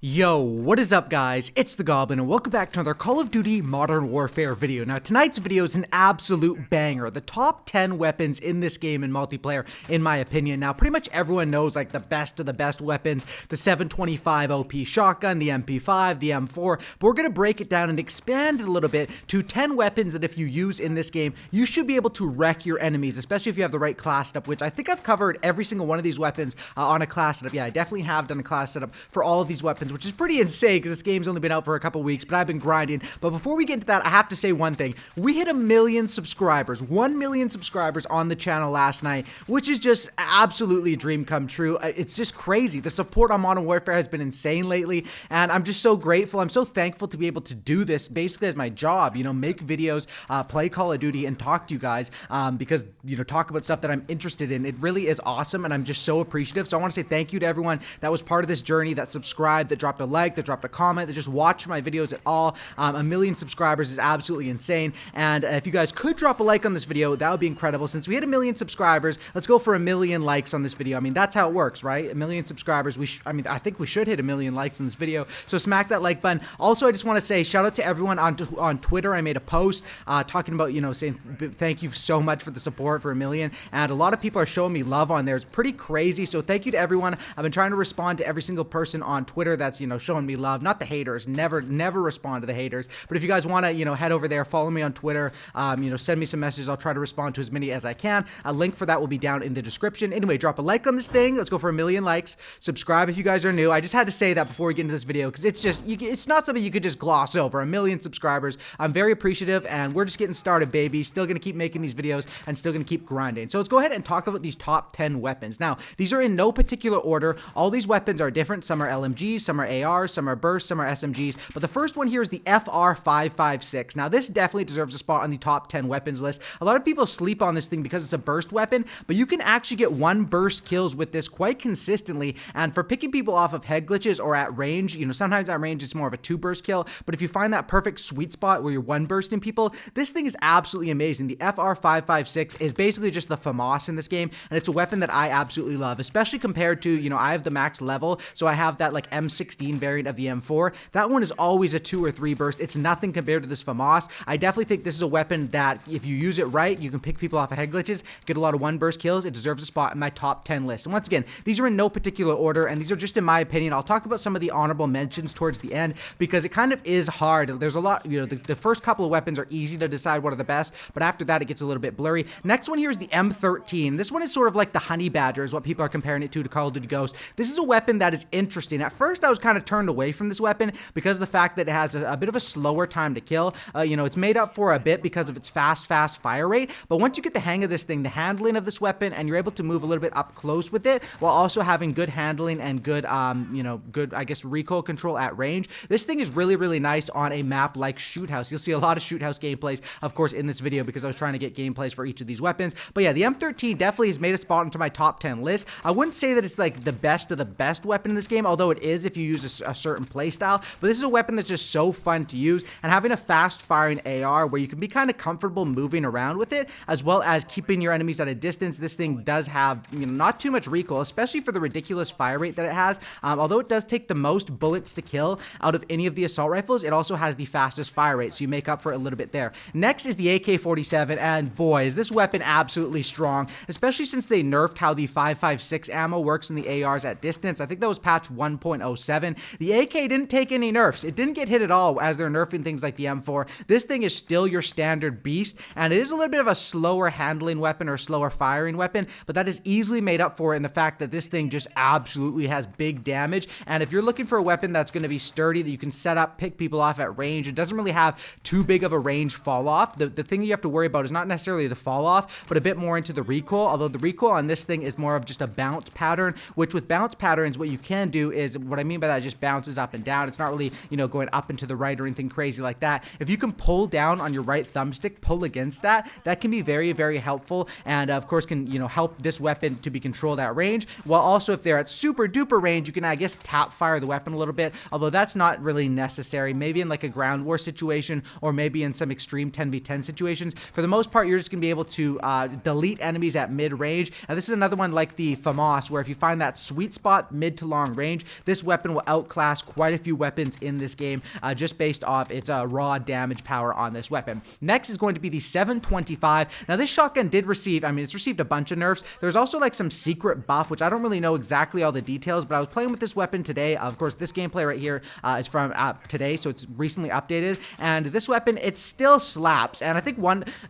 Yo, what is up guys? It's the Goblin and welcome back to another Call of Duty Modern Warfare video. Now tonight's video is an absolute banger. The top 10 weapons in this game in multiplayer, in my opinion. Now pretty much everyone knows like the best of the best weapons, the 725 OP shotgun, the MP5, the M4, but we're going to break it down and expand it a little bit to 10 weapons that if you use in this game, you should be able to wreck your enemies, especially if you have the right class setup, which I think I've covered every single one of these weapons on a class setup. Yeah, I definitely have done a class setup for all of these weapons, which is pretty insane because this game's only been out for a couple weeks, but I've been grinding. But before we get into that, I have to say one thing. We hit 1 million subscribers, 1 million subscribers on the channel last night, which is just absolutely a dream come true. It's just crazy. The support on Modern Warfare has been insane lately, and I'm just so grateful. I'm so thankful to be able to do this basically as my job, you know, make videos, play Call of Duty, and talk to you guys because, you know, talk about stuff that I'm interested in. It really is awesome, and I'm just so appreciative. So I want to say thank you to everyone that was part of this journey, that subscribed, that dropped a like, that dropped a comment, that just watched my videos at all. 1 million subscribers is absolutely insane, and if you guys could drop a like on this video, that would be incredible. Since we hit 1 million subscribers, let's go for 1 million likes on this video. I mean, that's how it works, right? 1 million subscribers. I think we should hit 1 million likes on this video, so smack that like button. Also, I just want to say shout out to everyone on Twitter. I made a post talking about, you know, saying thank you so much for the support for 1 million, and a lot of people are showing me love on there. It's pretty crazy, so thank you to everyone. I've been trying to respond to every single person on Twitter that's, you know, showing me love, not the haters. Never respond to the haters, but if you guys want to, you know, head over there, follow me on Twitter, you know, send me some messages. I'll try to respond to as many as I can. A link for that will be down in the description. Anyway, drop a like on this thing. Let's go for 1 million likes. Subscribe if you guys are new. I just had to say that before we get into this video because it's just, it's not something you could just gloss over. 1 million subscribers. I'm very appreciative, and we're just getting started, baby. Still gonna keep making these videos and still gonna keep grinding. So let's go ahead and talk about these top 10 weapons. Now, these are in no particular order. All these weapons are different. Some are LMGs, some are ARs, some are bursts, some are SMGs, but the first one here is the FR556. Now, this definitely deserves a spot on the top 10 weapons list. A lot of people sleep on this thing because it's a burst weapon, but you can actually get 1 burst kills with this quite consistently, and for picking people off of head glitches or at range, you know, sometimes at range it's more of a 2 burst kill, but if you find that perfect sweet spot where you're 1 bursting people, this thing is absolutely amazing. The FR556 is basically just the FAMAS in this game, and it's a weapon that I absolutely love, especially compared to, you know, I have the max level, so I have that like M16 variant of the M4. That one is always a 2 or 3 burst. It's nothing compared to this FAMAS. I definitely think this is a weapon that if you use it right, you can pick people off of head glitches, get a lot of 1 burst kills. It deserves a spot in my top 10 list. And once again, these are in no particular order, and these are just in my opinion. I'll talk about some of the honorable mentions towards the end because it kind of is hard. There's a lot, you know, the first couple of weapons are easy to decide what are the best, but after that it gets a little bit blurry. Next one here is the M13. This one is sort of like the Honey Badger is what people are comparing it to Call of Duty Ghost. This is a weapon that is interesting. At first I was kind of turned away from this weapon because of the fact that it has a bit of a slower time to kill. You know, it's made up for a bit because of its fast fire rate, but once you get the hang of this thing, the handling of this weapon, and you're able to move a little bit up close with it while also having good handling and good, you know, good, I guess, recoil control at range, this thing is really nice on a map like Shoot House. You'll see a lot of Shoot House gameplays, of course, in this video because I was trying to get gameplays for each of these weapons. But yeah, the M13 definitely has made a spot into my top 10 list. I wouldn't say that it's like the best of the best weapon in this game, although it is if you use a certain playstyle, but this is a weapon that's just so fun to use, and having a fast firing AR where you can be kind of comfortable moving around with it as well as keeping your enemies at a distance. This thing does have, you know, not too much recoil, especially for the ridiculous fire rate that it has. Although it does take the most bullets to kill out of any of the assault rifles, it also has the fastest fire rate, so you make up for it a little bit there. Next is the AK-47, and boy, is this weapon absolutely strong, especially since they nerfed how the 5.56 ammo works in the ARs at distance. I think that was patch 1.07. The AK didn't take any nerfs. It didn't get hit at all as they're nerfing things like the M4. This thing is still your standard beast, and it is a little bit of a slower handling weapon or slower firing weapon, but that is easily made up for in the fact that this thing just absolutely has big damage. And if you're looking for a weapon that's going to be sturdy, that you can set up, pick people off at range, it doesn't really have too big of a range fall off. The thing you have to worry about is not necessarily the fall off, but a bit more into the recoil, although the recoil on this thing is more of just a bounce pattern, which with bounce patterns, what you can do is, what I mean by that is just bounces up and down. It's not really, you know, going up and to the right or anything crazy like that. If you can pull down on your right thumbstick, pull against that, that can be very helpful, and of course can, you know, help this weapon to be controlled at range, while also if they're at super duper range, you can, I guess, tap fire the weapon a little bit, although that's not really necessary. Maybe in like a ground war situation, or maybe in some extreme 10v10 situations. For the most part, you're just gonna be able to delete enemies at mid range, and this is another one like the FAMAS, where if you find that sweet spot mid to long range, this weapon will outclass quite a few weapons in this game just based off its raw damage power on this weapon. Next is going to be the 725. Now this shotgun did receive, I mean, it's received a bunch of nerfs. There's also like some secret buff, which I don't really know exactly all the details, but I was playing with this weapon today. Of course, this gameplay right here is from today, so it's recently updated. And this weapon, it still slaps. And I think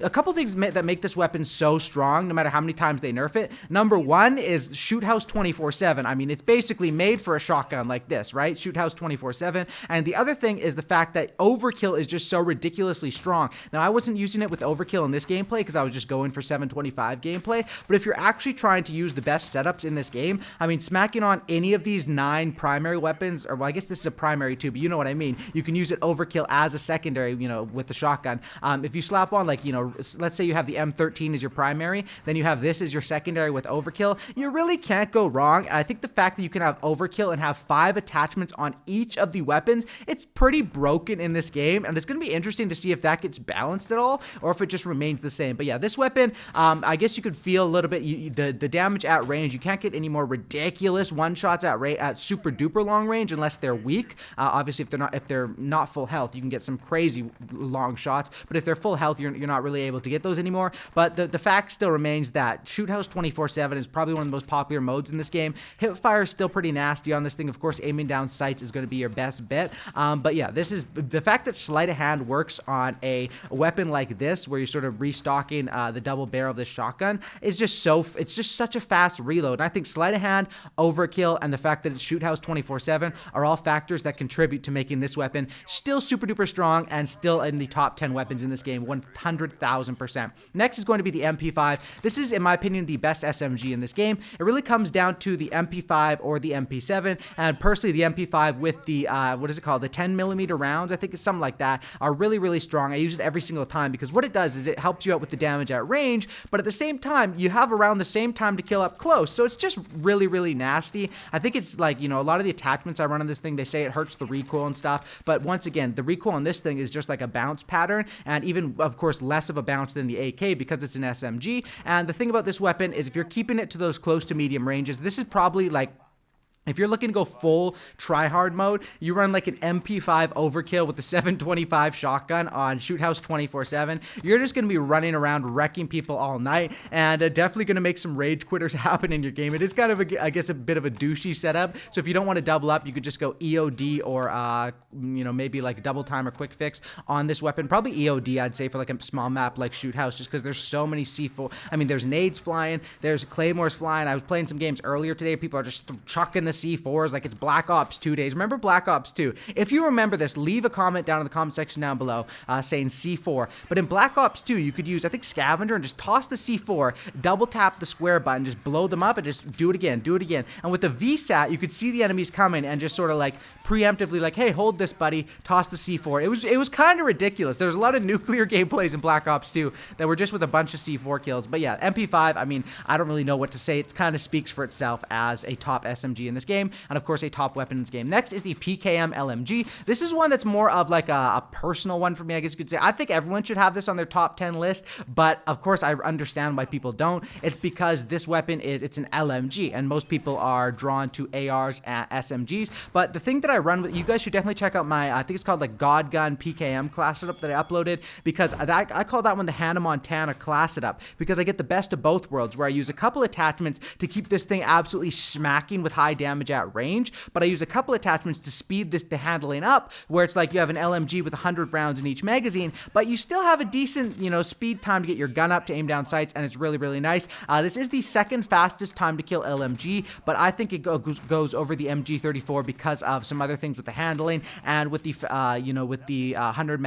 a couple things that make this weapon so strong, no matter how many times they nerf it. Number one is shoot house 24/7. I mean, it's basically made for a shotgun like this, right? Shoot house 24/7. And the other thing is the fact that overkill is just so ridiculously strong. Now, I wasn't using it with overkill in this gameplay because I was just going for 725 gameplay. But if you're actually trying to use the best setups in this game, I mean, smacking on any of these 9 primary weapons, or well, I guess this is a primary too, but you know what I mean. You can use it overkill as a secondary, you know, with the shotgun. If you slap on, like, you know, let's say you have the M13 as your primary, then you have this as your secondary with overkill, you really can't go wrong. And I think the fact that you can have overkill and have 5 attachments on each of the weapons, it's pretty broken in this game, and it's going to be interesting to see if that gets balanced at all, or if it just remains the same. But yeah, this weapon, I guess you could feel a little bit, the damage at range, you can't get any more ridiculous one-shots at super duper long range unless they're weak. Obviously, if they're not full health, you can get some crazy long shots, but if they're full health, you're not really able to get those anymore. But the fact still remains that shoot house 24/7 is probably one of the most popular modes in this game. Hipfire is still pretty nasty on this thing. Of course, aiming down sights is going to be your best bet. But yeah, this is the fact that sleight of hand works on a weapon like this, where you're sort of restocking the double barrel of this shotgun, is just it's just such a fast reload. And I think sleight of hand, overkill, and the fact that it's shoot house 24/7 are all factors that contribute to making this weapon still super duper strong and still in the top 10 weapons in this game 100,000%. Next is going to be the MP5. This is, in my opinion, the best SMG in this game. It really comes down to the MP5 or the MP7, and personally the MP5 with the what is it called, the 10mm rounds, I think it's something like that, are really, really strong. I use it every single time because what it does is it helps you out with the damage at range, but at the same time you have around the same time to kill up close, so it's just really, really nasty. I think it's like, you know, a lot of the attachments I run on this thing, they say it hurts the recoil and stuff, but once again, the recoil on this thing is just like a bounce pattern, and even, of course, less of a bounce than the AK because it's an SMG. And the thing about this weapon is if you're keeping it to those close to medium ranges, this is probably like, if you're looking to go full try-hard mode, you run like an MP5 overkill with the 725 shotgun on shoot house 24/7. You're just going to be running around wrecking people all night, and definitely going to make some rage quitters happen in your game. It is kind of, I guess, a bit of a douchey setup. So if you don't want to double up, you could just go EOD or, you know, maybe like double time or quick fix on this weapon. Probably EOD, I'd say, for like a small map like shoot house, just because there's so many C4. I mean, there's nades flying, there's claymores flying. I was playing some games earlier today. People are just chucking the C4s like it's Black Ops 2 days. Remember Black Ops 2? If you remember this, leave a comment down in the comment section down below saying C4. But in Black Ops 2, you could use, I think, Scavenger and just toss the C4, double tap the square button, just blow them up and just do it again, do it again. And with the VSAT, you could see the enemies coming and just sort of like preemptively like, hey, hold this, buddy, toss the C4. It was kind of ridiculous. There was a lot of nuclear gameplays in Black Ops 2 that were just with a bunch of C4 kills. But yeah, MP5, I mean, I don't really know what to say. It kind of speaks for itself as a top SMG in this game, and of course a top weapon in this game. Next is the Pkm Lmg. This is one that's more of like a personal one for me, I guess you could say. I think everyone should have this on their top 10 list, but of course I understand why people don't. It's because this weapon it's an LMG, and most people are drawn to ARs and SMGs. But the thing that I run with, you guys should definitely check out my, I think it's called like God Gun PKM class setup that I uploaded, because I call that one the Hannah Montana class setup, because I get the best of both worlds, where I use a couple attachments to keep this thing absolutely smacking with high damage at range, but I use a couple attachments to speed the handling up, where it's like you have an LMG with 100 rounds in each magazine, but you still have a decent, you know, speed time to get your gun up to aim down sights, and it's really, really nice. This is the second fastest time to kill LMG, but I think it goes over the MG34 because of some other things with the handling and with the, you know, with the 100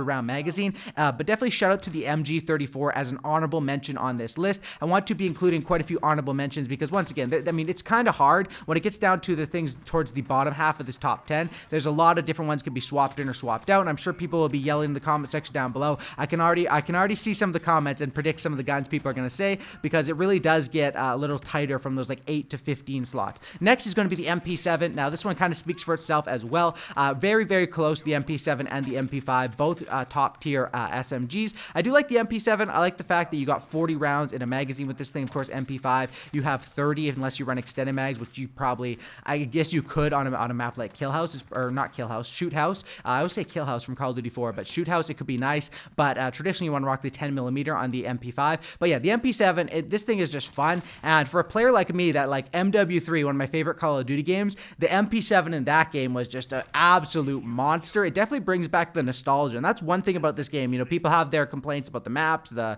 round magazine. But definitely shout out to the MG34 as an honorable mention on this list. I want to be including quite a few honorable mentions because, once again, I mean, it's kind of hard when it gets down to the things towards the bottom half of this top 10. There's a lot of different ones can be swapped in or swapped out, and I'm sure people will be yelling in the comment section down below. I can already see some of the comments and predict some of the guns people are going to say, because it really does get a little tighter from those like 8 to 15 slots. Next is going to be the MP7. Now this one kind of speaks for itself as well. Very, very close, the MP7 and the MP5, both top tier SMGs. I do like the MP7. I like the fact that you got 40 rounds in a magazine with this thing. Of course, MP5, you have 30 unless you run extended mags, which you probably, I guess you could on a map like Kill House, or not Kill House, Shoot House. I always say Kill House from Call of Duty 4, but Shoot House, it could be nice, but traditionally you want to rock the 10mm on the MP5. But yeah, the MP7, this thing is just fun, and for a player like me that like MW3, one of my favorite Call of Duty games, the MP7 in that game was just an absolute monster. It definitely brings back the nostalgia, and that's one thing about this game. You know, people have their complaints about the maps, the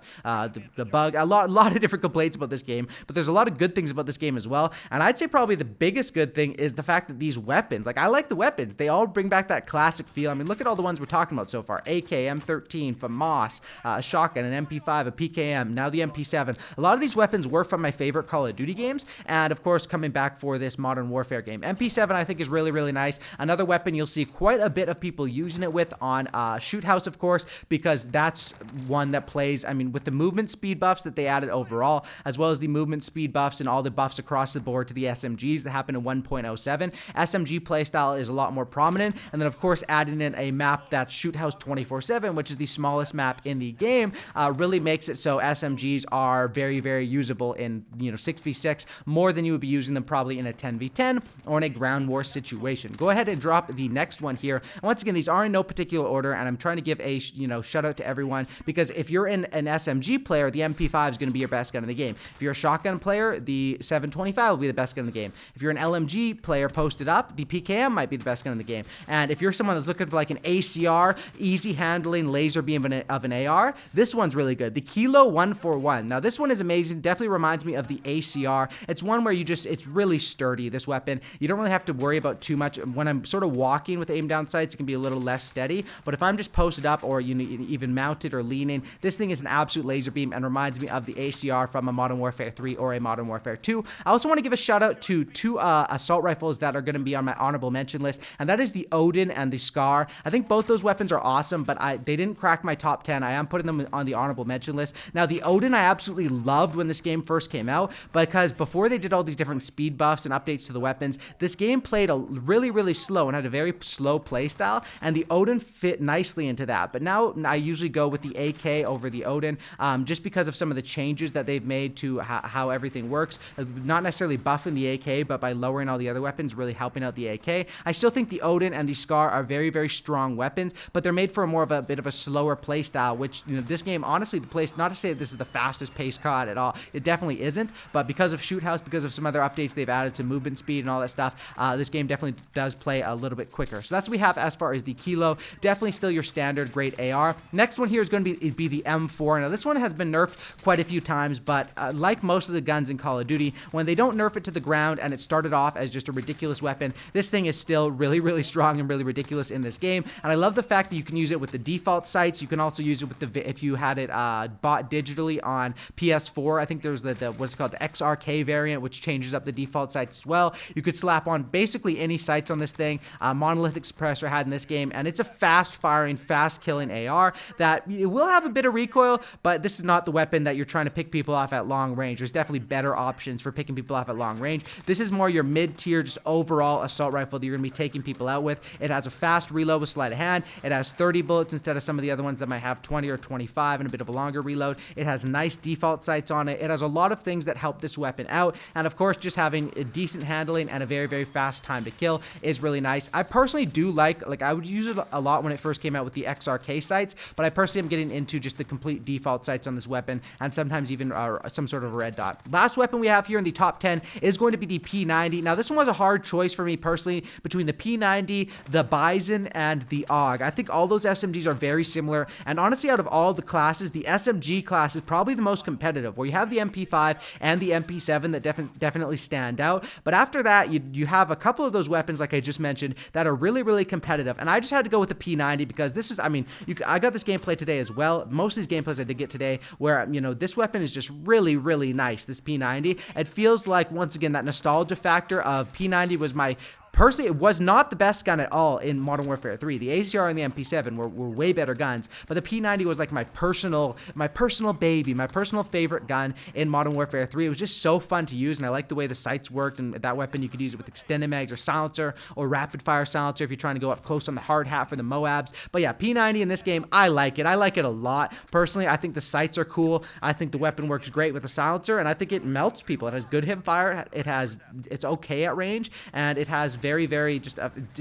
bug, a lot of different complaints about this game, but there's a lot of good things about this game as well. And I'd say probably the biggest good thing is the fact that these weapons, like I like the weapons, they all bring back that classic feel. I mean, look at all the ones we're talking about so far: AK, M13, FAMAS, a shotgun, an MP5, a PKM, now the MP7. A lot of these weapons were from my favorite Call of Duty games, and of course coming back for this Modern Warfare game. MP7 I think is really, really nice. Another weapon you'll see quite a bit of people using it with on Shoot House, of course, because that's one that plays, I mean, with the movement speed buffs that they added overall, as well as the movement speed buffs and all the buffs across the board to the SMGs that happen in 1.07. SMG playstyle is a lot more prominent, and then of course adding in a map that's Shoot House 24/7, which is the smallest map in the game, really makes it so SMGs are very, very usable in, you know, 6v6, more than you would be using them probably in a 10v10 or in a ground war situation. Go ahead and drop the next one here. And once again, these are in no particular order, and I'm trying to give a, you know, shout out to everyone, because if you're an SMG player, the MP5 is going to be your best gun in the game. If you're a shotgun player, the 725 will be the best gun in the game. If you're an LMG player posted up, the PKM might be the best gun in the game. And if you're someone that's looking for like an ACR, easy handling laser beam of an AR, this one's really good. The Kilo 141. Now this one is amazing. Definitely reminds me of the ACR. It's one where it's really sturdy, this weapon. You don't really have to worry about too much. When I'm sort of walking with aim down sights, it can be a little less steady. But if I'm just posted up or even mounted or leaning, this thing is an absolute laser beam and reminds me of the ACR from a Modern Warfare 3 or a Modern Warfare 2. I also want to give a shout out to two assault rifles that are going to be on my honorable mention list, and that is the Odin and the Scar. I think both those weapons are awesome, but they didn't crack my top 10. I am putting them on the honorable mention list. Now, the Odin I absolutely loved when this game first came out, because before they did all these different speed buffs and updates to the weapons, this game played really, really slow and had a very slow play style, and the Odin fit nicely into that. But now I usually go with the AK over the Odin, just because of some of the changes that they've made to how everything works. Not necessarily buffing the AK, but by lowering all the other weapons, really helping out the AK. I still think the Odin and the Scar are very, very strong weapons, but they're made for more of a bit of a slower play style, which, you know, this game, honestly, the place, not to say that this is the fastest paced COD at all, it definitely isn't, but because of Shoot House, because of some other updates they've added to movement speed and all that stuff, this game definitely does play a little bit quicker. So that's what we have as far as the Kilo. Definitely still your standard great AR. Next one here is going to be the M4. Now this one has been nerfed quite a few times, but like most of the guns in Call of Duty, when they don't nerf it to the ground and it started off as just a ridiculous weapon, this thing is still really, really strong and really ridiculous in this game. And I love the fact that you can use it with the default sights. You can also use it with if you had it bought digitally on PS4. I think there's what's called the XRK variant, which changes up the default sights as well. You could slap on basically any sights on this thing. Monolithic suppressor had in this game, and it's a fast firing, fast killing AR that it will have a bit of recoil, but this is not the weapon that you're trying to pick people off at long range. There's definitely better options for picking people off at long range. This is more your mid-tier, just overall assault rifle that you're going to be taking people out with. It has a fast reload with sleight of hand. It has 30 bullets instead of some of the other ones that might have 20 or 25 and a bit of a longer reload. It has nice default sights on it. It has a lot of things that help this weapon out, and of course, just having a decent handling and a very, very fast time to kill is really nice. I personally do like I would use it a lot when it first came out with the XRK sights, but I personally am getting into just the complete default sights on this weapon, and sometimes even some sort of a red dot. Last weapon we have here in the top 10 is going to be the P90. Now, this one was a hard choice for me personally between the P90, the Bison, and the AUG. I think all those SMGs are very similar, and honestly, out of all the classes, the SMG class is probably the most competitive, where you have the MP5 and the MP7 that definitely stand out. But after that, you have a couple of those weapons, like I just mentioned, that are really, really competitive. And I just had to go with the P90 because this is, I mean, I got this gameplay today as well. Most of these gameplays I did get today where, you know, this weapon is just really, really nice, this P90. It feels like, once again, that nostalgia factor of P90 was my Personally, it was not the best gun at all in Modern Warfare 3. The ACR and the MP7 were way better guns, but the P90 was like my personal baby, my personal favorite gun in Modern Warfare 3. It was just so fun to use, and I liked the way the sights worked, and that weapon you could use it with extended mags or silencer or rapid fire silencer if you're trying to go up close on the hard hat for the Moabs. But yeah, P90 in this game, I like it. I like it a lot. Personally, I think the sights are cool. I think the weapon works great with the silencer, and I think it melts people. It has good hip fire. It's okay at range, and it has very it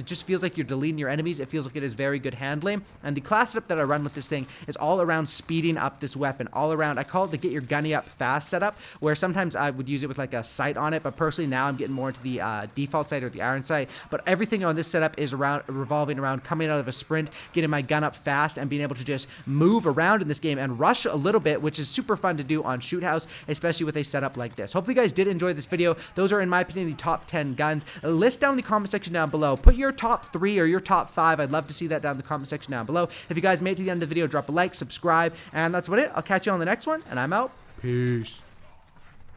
just feels like you're deleting your enemies. It feels like it is very good handling, and the class setup that I run with this thing is all around speeding up this weapon, all around. I call it the get your gunny up fast setup, where sometimes I would use it with like a sight on it, but personally now I'm getting more into the default sight or the iron sight. But everything on this setup is revolving around coming out of a sprint, getting my gun up fast, and being able to just move around in this game and rush a little bit, which is super fun to do on Shoot House, especially with a setup like this. Hopefully you guys did enjoy this video. Those are, in my opinion, the top 10 guns. List down in the comment section down below. Put your top 3 or your top 5. I'd love to see that down in the comment section down below. If you guys made it to the end of the video, drop a like, subscribe, and that's about it. I'll catch you on the next one, and I'm out. Peace.